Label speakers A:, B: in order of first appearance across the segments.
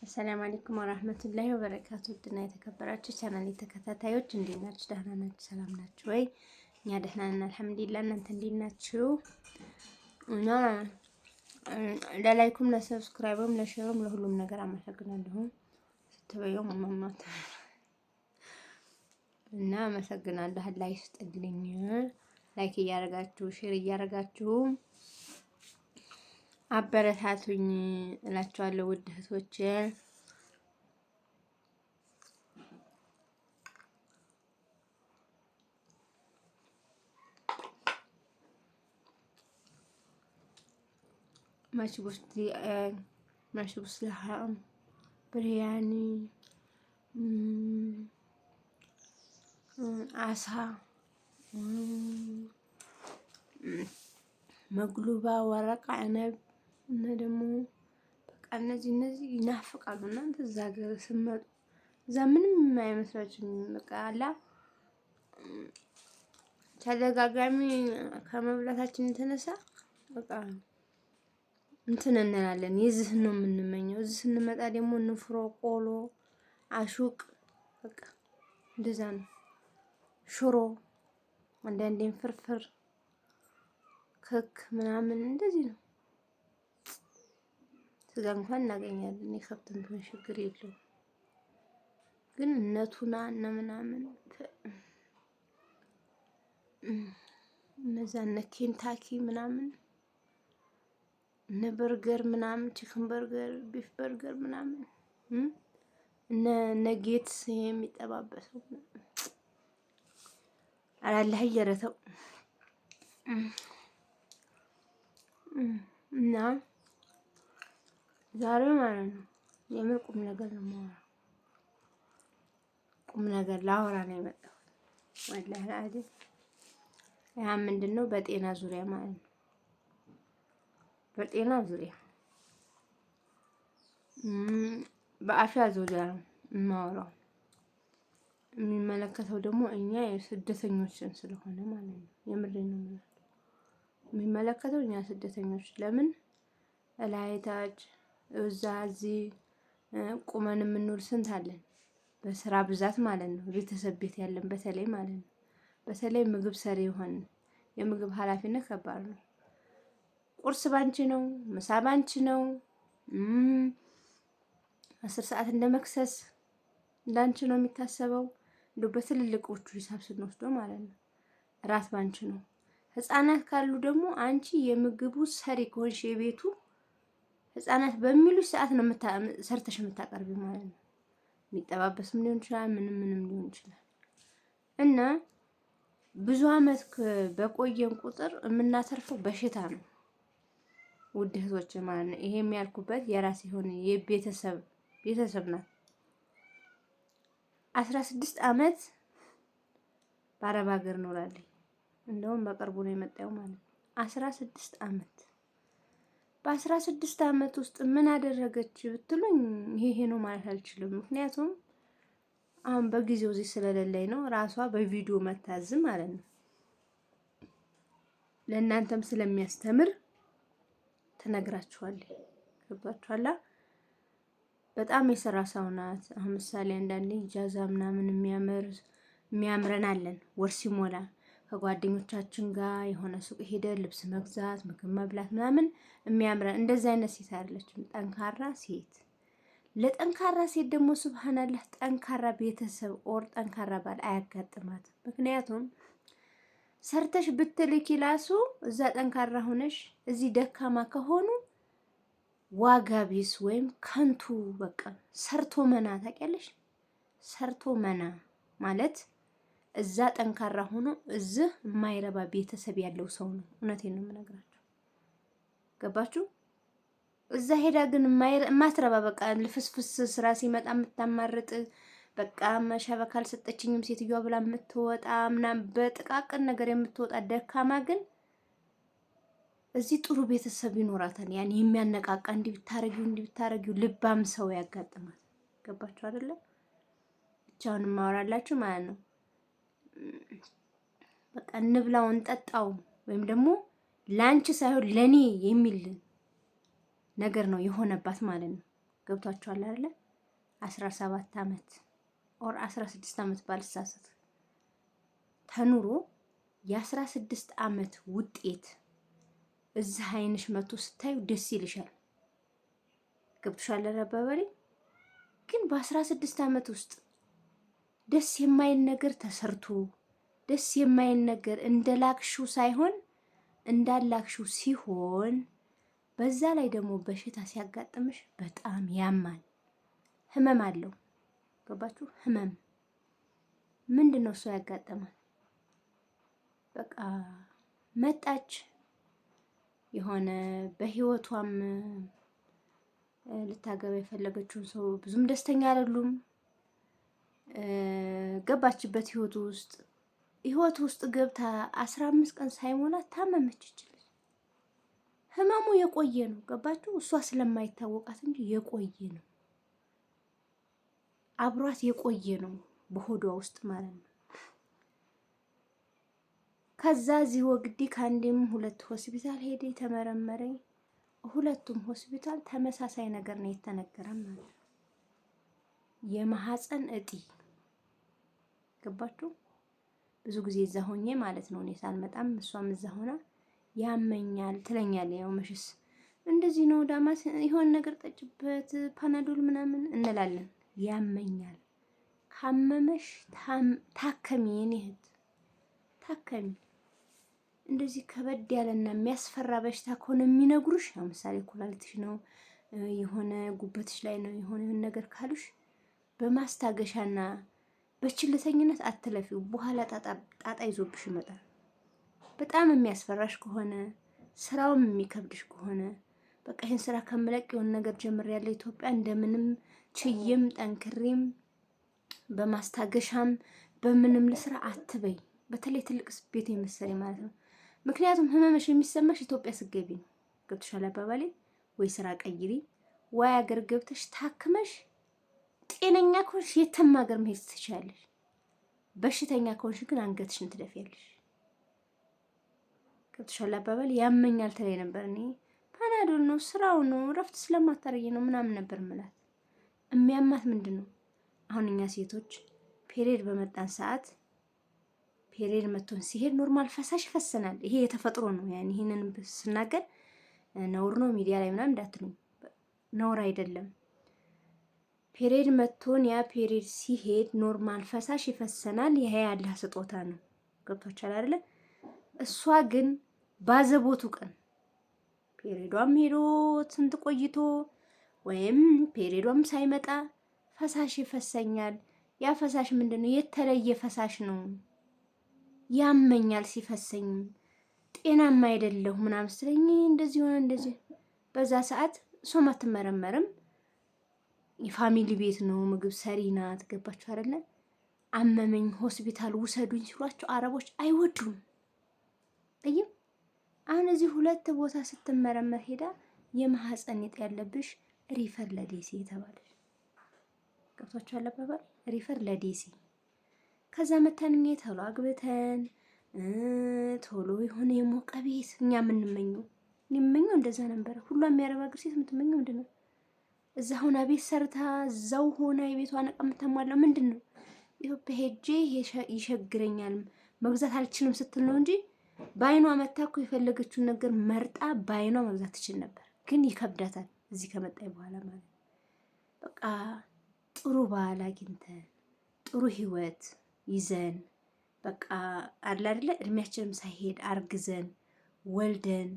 A: አሰላሙ አለይኩም ወራህመቱላሂ ወበረካቱ። ድና የተከበራችሁ ቻናል ተከታታዮች እንዴት ናችሁ? ደህና ናችሁ? ሰላም ናችሁ ወይ? እኛ ደህና ነን አልሐምዱሊላህ። እናንተ እንዴት ናችሁ? እና ለላይኩም ለሰብስክራይብም ለሼርም ለሁሉም ነገር አመሰግናለሁ። ስትበየው ማማት እና አመሰግናለሁ። አላህ ይስጥልኝ። ላይክ እያደረጋችሁ ሼር እያደረጋችሁ አበረታቱኝ እላችኋለሁ ውድ እህቶቼ። መሽቡስ ለሐም ብርያኒ አሳ መግሉባ ወረቃ አነብ እና ደግሞ በቃ እነዚህ ይናፍቃሉ። እናንተ እዛ ሀገር ስትመጡ እዛ ምንም አይመስላችሁም። በቃ አላ ተደጋጋሚ ከመብላታችን የተነሳ በቃ እንትን እንላለን። የዚህ ነው የምንመኘው። እዚህ ስንመጣ ደግሞ ንፍሮ፣ ቆሎ፣ አሹቅ በቃ እንደዛ ነው። ሽሮ፣ አንዳንዴም ፍርፍር፣ ክክ ምናምን እንደዚህ ነው። ስጋ እንኳን እናገኛለን። የከብትም ቢሆን ችግር የለውም። ግን እነቱና እነ ምናምን እነዛ እነ ኬንታኪ ምናምን እነ በርገር ምናምን ቺክን በርገር፣ ቢፍ በርገር ምናምን እነ ጌትስ የሚጠባበሰው አላህ ይረተው እና ዛሬ ማለት ነው የምር ቁም ነገር ነው የማወራው። ቁም ነገር ላወራ ነው የመጣሁት ወላሂ አይደል። ያ ምንድነው በጤና ዙሪያ ማለት ነው። በጤና ዙሪያ በአፊያ ዙሪያ ነው የማወራው። የሚመለከተው ደግሞ እኛ የስደተኞችን ስለሆነ ማለት ነው። የምሬን ነው የምለው። የሚመለከተው እኛ ስደተኞች ለምን እላይታች እዛ እዚህ ቁመን የምንውል ስንት አለን፣ በስራ ብዛት ማለት ነው። ቤተሰብ ቤት ያለን በተለይ ማለት ነው። በተለይ ምግብ ሰሪ የሆን የምግብ ኃላፊነት ከባድ ነው። ቁርስ ባንቺ ነው፣ ምሳ ባንቺ ነው። 10 ሰዓት እንደመክሰስ እንዳንቺ ነው የሚታሰበው። እንደው በትልልቆቹ ሂሳብ ስንወስደው ማለት ነው። ራት ባንቺ ነው። ህፃናት ካሉ ደግሞ አንቺ የምግቡ ሰሪ ከሆንሽ የቤቱ ህፃናት በሚሉሽ ሰዓት ነው ሰርተሽ የምታቀርቢው ማለት ነው። የሚጠባበስም ሊሆን ይችላል፣ ምንም ሊሆን ይችላል። እና ብዙ አመት በቆየን ቁጥር የምናተርፈው በሽታ ነው ውድ እህቶች ማለት ነው። ይሄ የሚያልኩበት የራስ የሆነ ቤተሰብ ናት። 16 አመት በአረብ ሀገር ኖራለች። እንደውም በቅርቡ ነው የመጣው ማለት ነው። 16 አመት። በ16 አመት ውስጥ ምን አደረገች ብትሉኝ ይሄ ነው ማለት አልችልም። ምክንያቱም አሁን በጊዜው እዚህ ስለሌለኝ ነው። ራሷ በቪዲዮ መታዝም ማለት ነው። ለእናንተም ስለሚያስተምር ትነግራችኋለች። ገባችኋላ? በጣም የሰራ ሰው ናት። አሁን ምሳሌ አንዳንዴ ኢጃዛ ምናምን የሚያምረን አለን። ወር ሲሞላ ከጓደኞቻችን ጋር የሆነ ሱቅ ሄደን ልብስ መግዛት፣ ምግብ መብላት ምናምን የሚያምረን እንደዛ አይነት ሴት አይደለችም። ጠንካራ ሴት። ለጠንካራ ሴት ደግሞ ሱብሃንአላህ ጠንካራ ቤተሰብ ኦር ጠንካራ ባል አያጋጥማት። ምክንያቱም ሰርተሽ ብትልኪ ላሱ እዛ ጠንካራ ሆነሽ እዚህ ደካማ ከሆኑ ዋጋ ቢስ ወይም ከንቱ በቃ ሰርቶ መና ታውቂያለሽ? ሰርቶ መና ማለት እዛ ጠንካራ ሆኖ እዚህ የማይረባ ቤተሰብ ያለው ሰው ነው። እውነቴን ነው የምነግራችሁ። ገባችሁ? እዛ ሄዳ ግን የማትረባ በቃ ልፍስፍስ ስራ ሲመጣ የምታማርጥ በቃ መሸበካ አልሰጠችኝም ሴትዮዋ ብላ የምትወጣ ምናምን በጥቃቅን ነገር የምትወጣ ደካማ ግን እዚህ ጥሩ ቤተሰብ ይኖራታል። ያን የሚያነቃቃ እንዲህ ብታረጊው ልባም ሰው ያጋጥማል። ገባችሁ አይደለ? ብቻውን ማወራላችሁ ማለት ነው። በቃ እንብላው እንጠጣው ወይም ደግሞ ላንቺ ሳይሆን ለኔ የሚል ነገር ነው የሆነባት ማለት ነው። ገብቷችኋል አይደለ? 17 ዓመት ኦር 16 ዓመት ባልሳሳት ተኑሮ የ16 ዓመት ውጤት እዚህ አይንሽ መቶ ስታዩ ደስ ይልሻል። ገብቶሻል አባባሌ? ግን በ16 ዓመት ውስጥ ደስ የማይል ነገር ተሰርቶ ደስ የማይል ነገር እንደላክሽው ሳይሆን እንዳላክሽው ሲሆን በዛ ላይ ደግሞ በሽታ ሲያጋጥምሽ በጣም ያማል። ህመም አለው። ገባችሁ? ህመም ምንድነው? እሱ ያጋጠማል። በቃ መጣች የሆነ በህይወቷም ልታገባ የፈለገችውን ሰው ብዙም ደስተኛ አይደሉም። ገባችበት ህይወት ውስጥ ገብታ 15 ቀን ሳይሞላት ታመመች ይችላል። ህመሙ የቆየ ነው። ገባችሁ? እሷ ስለማይታወቃት እንጂ የቆየ ነው። አብሯት የቆየ ነው በሆዷ ውስጥ ማለት ነው። ከዛ እዚህ ወግዲ ከአንዴም 2 ሆስፒታል ሄደ ተመረመረ። ሁለቱም ሆስፒታል ተመሳሳይ ነገር ነው የተነገረን ማለት ነው። የማህፀን እጢ። ገባችሁ? ብዙ ጊዜ እዛ ሆኜ ማለት ነው እኔ ሳልመጣም እሷም እዛ ሆና ያመኛል ትለኛለች። ያው መሽስ እንደዚህ ነው ዳማስ ይሆን ነገር ጠጭበት ፓናዶል ምናምን እንላለን። ያመኛል። ካመመሽ ታከሚ፣ የኔ እህት ታከሚ። እንደዚህ ከበድ ያለና የሚያስፈራ በሽታ ከሆነ የሚነግሩሽ ለምሳሌ ኩላሊትሽ ነው የሆነ ጉበትሽ ላይ ነው የሆነ ነገር ካሉሽ በማስታገሻና በችልተኝነት አትለፊው። በኋላ ጣጣ ይዞብሽ ይመጣል። በጣም የሚያስፈራሽ ከሆነ ስራውም የሚከብድሽ ከሆነ በቃ ይሄን ስራ ከምለቅ የሆነ ነገር ጀምሬያለሁ ኢትዮጵያ እንደምንም ችዬም ጠንክሬም በማስታገሻም በምንም ልስራ አትበይ። በተለይ ትልቅ ቤት የመሰለኝ ማለት ነው። ምክንያቱም ህመምሽ የሚሰማሽ ኢትዮጵያ ስትገቢ ነው። ገብቶሻል አባባሌ? ወይ ስራ ቀይሪ ወይ አገር ገብተሽ ታክመሽ ጤነኛ ከሆንሽ የትም ሀገር መሄድ ትችያለሽ። በሽተኛ ከሆንሽ ግን አንገትሽን ትደፊያለሽ። ገብቶሻል አባባሌ? ያመኛል ትለኝ ነበር እኔ ፓናዶል ነው ስራው ነው እረፍት ስለማታረጊ ነው ምናምን ነበር ምላት። የሚያማት ምንድን ነው? አሁን እኛ ሴቶች ፔሪየድ በመጣን ሰዓት ፔሪየድ መቶን ሲሄድ ኖርማል ፈሳሽ ይፈሰናል። ይሄ የተፈጥሮ ነው። ያን ይሄንን ስናገር ነውር ነው ሚዲያ ላይ ምናምን እንዳትሉኝ፣ ነውር አይደለም። ፔሪየድ መቶን ያ ፔሪየድ ሲሄድ ኖርማል ፈሳሽ ይፈሰናል። ይሄ ያለ ስጦታ ነው። ገብቶቻል አይደለ? እሷ ግን ባዘቦቱ ቀን ፔሪየዷም ሄዶ ስንት ቆይቶ ወይም ፔሪየዷም ሳይመጣ ፈሳሽ ይፈሰኛል። ያ ፈሳሽ ምንድነው? የተለየ ፈሳሽ ነው። ያመኛል ሲፈሰኝ ጤናማ አይደለሁ ምናምን ስለኝ እንደዚህ ሆነ እንደዚህ። በዛ ሰዓት እሷም አትመረመርም። የፋሚሊ ቤት ነው፣ ምግብ ሰሪ ናት። ገባችሁ አይደለ? አመመኝ ሆስፒታል ውሰዱኝ ሲሏቸው አረቦች አይወዱም። ጠይም አሁን እዚህ 2 ቦታ ስትመረመር ሄዳ የማህፀን እጢ ያለብሽ ሪፈር ለዴሲ የተባለች። ገብቷችሁ አለባባል? ሪፈር ለዴሲ። ከዛ መተን እኛ ቶሎ አግብተን ቶሎ የሆነ የሞቀ ቤት እኛ የምንመኘው እንደዛ ነበረ። ሁሏም የሚያረባ ግር ሴት የምትመኘው ምንድነው? እዛ ሆና ቤት ሰርታ እዛው ሆና የቤቷን ዕቃ የምታሟላው ምንድነው? ኢትዮጵያ ሄጄ ይሸግረኛል መግዛት አልችልም ስትል ነው እንጂ በአይኗ መታ እኮ የፈለገችውን ነገር መርጣ በአይኗ መግዛት ትችል ነበር። ግን ይከብዳታል እዚህ ከመጣይ በኋላ ማለት በቃ ጥሩ ባል አግኝተን ጥሩ ህይወት ይዘን በቃ አለ አይደለ እድሜያችንም ሳይሄድ አርግዘን ወልደን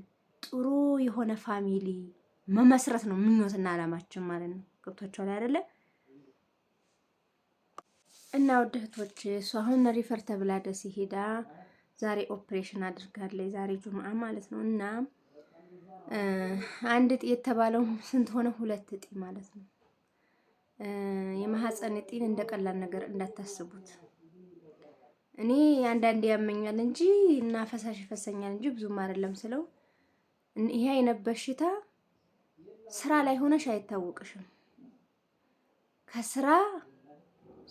A: ጥሩ የሆነ ፋሚሊ መመስረት ነው ምኞትና አላማችን ማለት ነው። ገብቷችኋል አይደለ? እና ወደ እህቶች እሷ አሁን ሪፈር ተብላ ደስ ሄዳ ዛሬ ኦፕሬሽን አድርጋለች። ዛሬ ጁምአ ማለት ነው። እና አንድ እጢ የተባለው ስንት ሆነ? 2 እጢ ማለት ነው። የማህፀን እጢን እንደ ቀላል ነገር እንዳታስቡት። እኔ አንዳንዴ ያመኛል እንጂ እና ፈሳሽ ይፈሰኛል እንጂ ብዙም አይደለም ስለው ይሄ አይነት በሽታ ስራ ላይ ሆነሽ አይታወቅሽም። ከስራ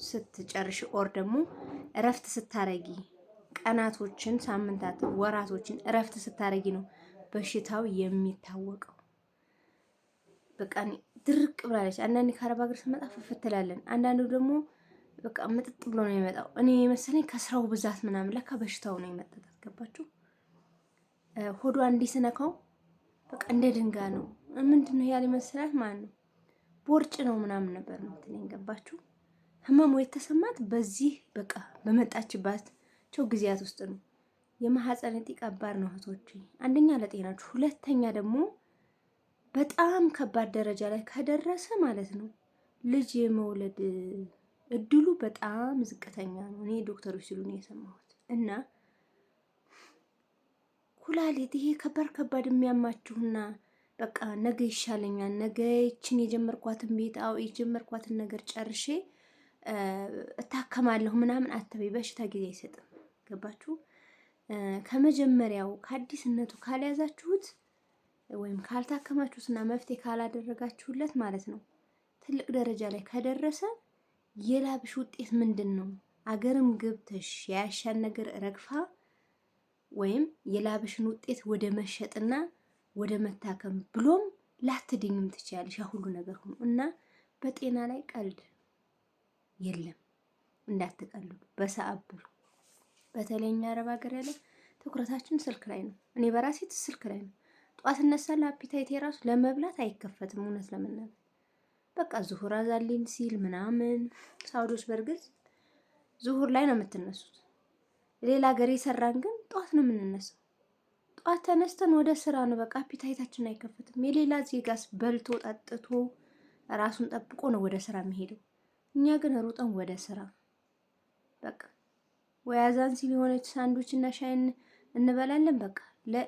A: ስትጨርሽ ኦር ደግሞ እረፍት ስታረጊ ቀናቶችን፣ ሳምንታት፣ ወራቶችን እረፍት ስታረጊ ነው በሽታው የሚታወቀው። በቃ ድርቅ ብላለች። አንዳንዴ ከአረብ ሀገር ስመጣ ፍፍት ትላለን። አንዳንዱ ደግሞ በቃ ምጥጥ ብሎ ነው የሚመጣው። እኔ መሰለኝ ከስራው ብዛት ምናምን ለካ በሽታው ነው የመጣው። ገባችሁ? ሆዷ እንዲህ ስነካው በቃ እንደ ድንጋይ ነው። ምንድን ነው ያለ መሰላት ማለት ነው። ቦርጭ ነው ምናምን ነበር የምትለኝ። ገባችሁ? ህመሙ የተሰማት በዚህ በቃ በመጣችባቸው ጊዜያት ውስጥ ነው። የማህፀን እጢ ከባድ ነው እህቶቼ። አንደኛ ለጤናችሁ፣ ሁለተኛ ደግሞ በጣም ከባድ ደረጃ ላይ ከደረሰ ማለት ነው ልጅ የመውለድ እድሉ በጣም ዝቅተኛ ነው። እኔ ዶክተሮች ሲሉ ነው የሰማሁት። እና ኩላሊት ይሄ ከባድ የሚያማችሁና በቃ ነገ ይሻለኛል፣ ነገ ይችን የጀመርኳትን ቤት የጀመርኳትን ነገር ጨርሼ እታከማለሁ ምናምን አትበይ። በሽታ ጊዜ አይሰጥም። ገባችሁ? ከመጀመሪያው ከአዲስነቱ ካልያዛችሁት ወይም ካልታከማችሁትና መፍትሄ ካላደረጋችሁለት ማለት ነው ትልቅ ደረጃ ላይ ከደረሰ የላብሽ ውጤት ምንድን ነው? አገርም ገብተሽ ያሻን ነገር ረግፋ ወይም የላብሽን ውጤት ወደ መሸጥና ወደ መታከም ብሎም ላትድኝም ትችያለሽ። ያ ሁሉ ነገር ሆኖ እና በጤና ላይ ቀልድ የለም። እንዳትቀልዱ በሰዓት ብሉ። በተለይ እኛ አረብ ሀገር ያለ ትኩረታችን ስልክ ላይ ነው። እኔ በራሴ ስልክ ላይ ነው። ጧት እነሳለሁ። አፒታይቴ ራሱ ለመብላት አይከፈትም። እውነት ለመናገር በቃ ዙሁር አዛሊን ሲል ምናምን ሳውዶች በርግጥ ዙሁር ላይ ነው የምትነሱት። ሌላ ሀገር የሰራን ግን ጧት ነው የምንነሳው። ጧት ተነስተን ወደ ስራ ነው። በቃ አፒታይታችን አይከፈትም። የሌላ ዜጋስ በልቶ ጠጥቶ ራሱን ጠብቆ ነው ወደ ስራ የሚሄደው። እኛ ግን ሩጠን ወደ ስራ በቃ ወይ አዛን ሲል የሆነች ሳንዱች እና ሻይን እንበላለን። በቃ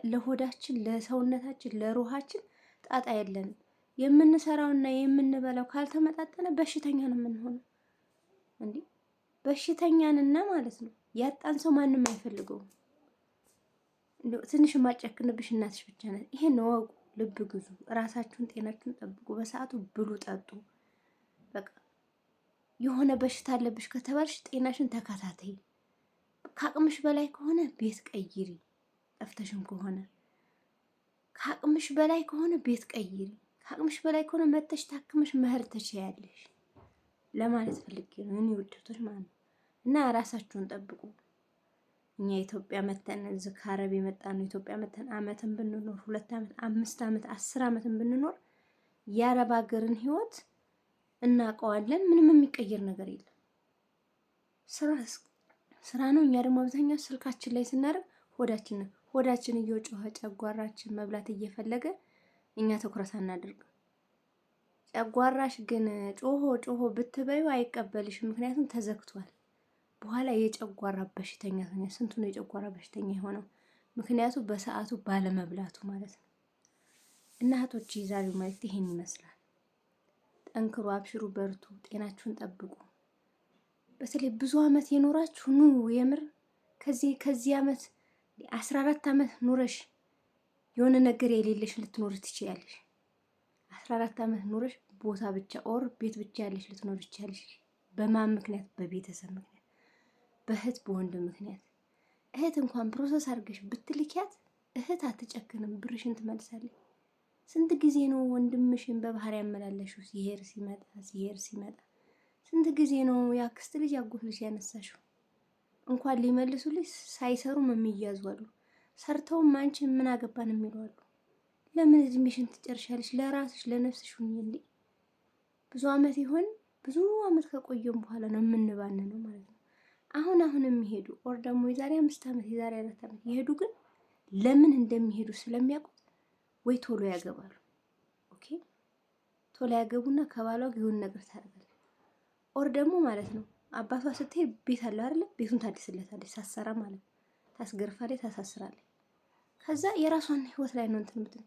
A: ለሆዳችን፣ ለሰውነታችን፣ ለሩሃችን ጣጣ የለንም። የምንሰራውና የምንበላው ካልተመጣጠነ በሽተኛ ነው የምንሆነው። እንዴ በሽተኛንና ማለት ነው ያጣን ሰው ማንም አይፈልገውም። እንደው ትንሽ ማጨክንብሽ እናትሽ ብቻ ናት። ይሄን ነው ወቁ። ልብ ግዙ። ራሳችሁን፣ ጤናችሁን ጠብቁ። በሰዓቱ ብሉ፣ ጠጡ። በቃ የሆነ በሽታ አለብሽ ከተባልሽ ጤናሽን ተከታተይ። ከአቅምሽ በላይ ከሆነ ቤት ቀይሪ። ጠፍተሽም ከሆነ ከአቅምሽ በላይ ከሆነ ቤት ቀይሪ። ከአቅምሽ በላይ ከሆነ መተሽ ታክምሽ መሄድ ትችያለሽ ለማለት ፈልጌ ነው። እኔ ውድቶች ማለት ነው። እና ራሳችሁን ጠብቁ። እኛ ኢትዮጵያ መተን እዚህ ከአረብ የመጣ ነው። ኢትዮጵያ መተን አመትን ብንኖር 2 አመት 5 አመት 10 አመትን ብንኖር የአረብ ሀገርን ህይወት እናውቀዋለን። ምንም የሚቀየር ነገር የለም። ስራ ነው። እኛ ደግሞ አብዛኛው ስልካችን ላይ ስናደርግ ሆዳችን እየጮኸ ጨጓራችን መብላት እየፈለገ እኛ ትኩረት አናደርግም። ጨጓራሽ ግን ጮሆ ብትበዩ አይቀበልሽም። ምክንያቱም ተዘግቷል። በኋላ የጨጓራ በሽተኛ ሆነ። ስንቱ ነው የጨጓራ በሽተኛ የሆነው? ምክንያቱም በሰዓቱ ባለመብላቱ ማለት ነው። እና እህቶቼ የዛሬው መልእክት ይሄን ይመስላል። ጠንክሩ፣ አብሽሩ፣ በርቱ፣ ጤናችሁን ጠብቁ። በተለይ ብዙ አመት የኖራችሁ ኑ። የምር ከዚህ አመት 14 አመት ኑረሽ የሆነ ነገር የሌለሽ ልትኖር ትችያለሽ። 14 አመት ኑረሽ ቦታ ብቻ ኦር ቤት ብቻ ያለሽ ልትኖር ትችያለሽ። በማን ምክንያት? በቤተሰብ ምክንያት፣ በእህት በወንድም ምክንያት። እህት እንኳን ፕሮሰስ አድርገሽ ብትልኪያት እህት አትጨክንም፣ ብርሽን ትመልሳለች። ስንት ጊዜ ነው ወንድምሽን በባህር ያመላለሽው? ሲሄር ሲመጣ ስንት ጊዜ ነው ያክስት ልጅ ያጎት ልጅ ያነሳሽው? እንኳን ሊመልሱልሽ ሳይሰሩም የሚያዙ አሉ። ሰርተውም አንቺን ምን አገባን የሚሉ አሉ። ለምን እድሜሽን ትጨርሻለሽ? ለራስሽ ለነፍስሽ ሁኚ እንዴ። ብዙ አመት ከቆየም በኋላ ነው የምንባንነው ማለት ነው። አሁን የሚሄዱ ኦር ደግሞ የዛሬ 5 አመት የዛሬ 4 አመት የሄዱ ግን ለምን እንደሚሄዱ ስለሚያውቁት ወይ ቶሎ ያገባሉ። ኦኬ ቶሎ ያገቡና ከባሏ የሆነ ነገር ታደርጋለች። ኦር ደግሞ ማለት ነው አባቷ ስትሄድ ቤት አለ አይደል? ቤቱን ታድስለታለች ሳሰራ ማለት ነው። ታስገርፋለች፣ ታሳስራለች። ከዛ የራሷን ህይወት ላይ ነው እንትን የምትል።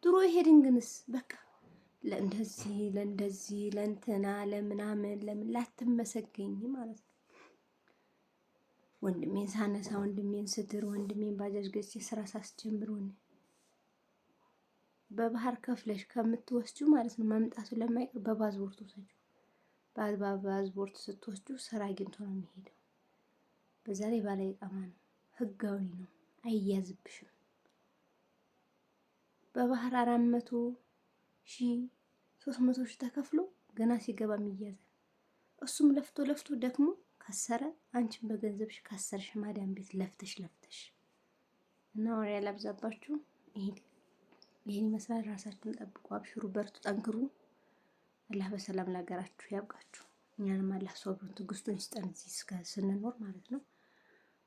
A: ድሮ ይሄድን ግንስ በቃ ለእንደዚህ ለእንትና ለምናምን ለምን ላትመሰገኝ ማለት ነው። ወንድሜን ሳነሳ፣ ወንድሜን ስድር፣ ወንድሜን ባጃጅ ገዝቼ ስራ ሳስጀምር በባህር ከፍለሽ ከምትወስጁ ማለት ነው መምጣቱ ለማይቀር በፓስፖርት ወሰጁ። በፓስፖርት ስትወስጁ ስራ አግኝቶ ነው የሚሄደው። በዛ ላይ ባለ ኢቃማ ነው፣ ህጋዊ ነው፣ አይያዝብሽም። በባህር 400,000 300 ሺህ ተከፍሎ ገና ሲገባ የሚያዘን እሱም ለፍቶ ለፍቶ ደክሞ ካሰረ፣ አንቺን በገንዘብሽ ካሰርሽ ማዳም ቤት ለፍተሽ እና ወሬ ያላብዛባችሁ። ይሄን ይመስላል። ራሳችሁን ጠብቁ፣ አብሽሩ፣ በርቱ፣ ጠንክሩ። አላህ በሰላም ለሀገራችሁ ያብቃችሁ። እኛንም አላህ ሶብሩን ትዕግስቱን ይስጠን እዚህ እስከ ስንኖር ማለት ነው።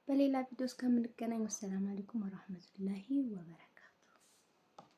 A: በሌላ ቪዲዮ እስከምንገናኝ ወሰላም አለይኩም ወራህመቱላሂ ወበረካቱ።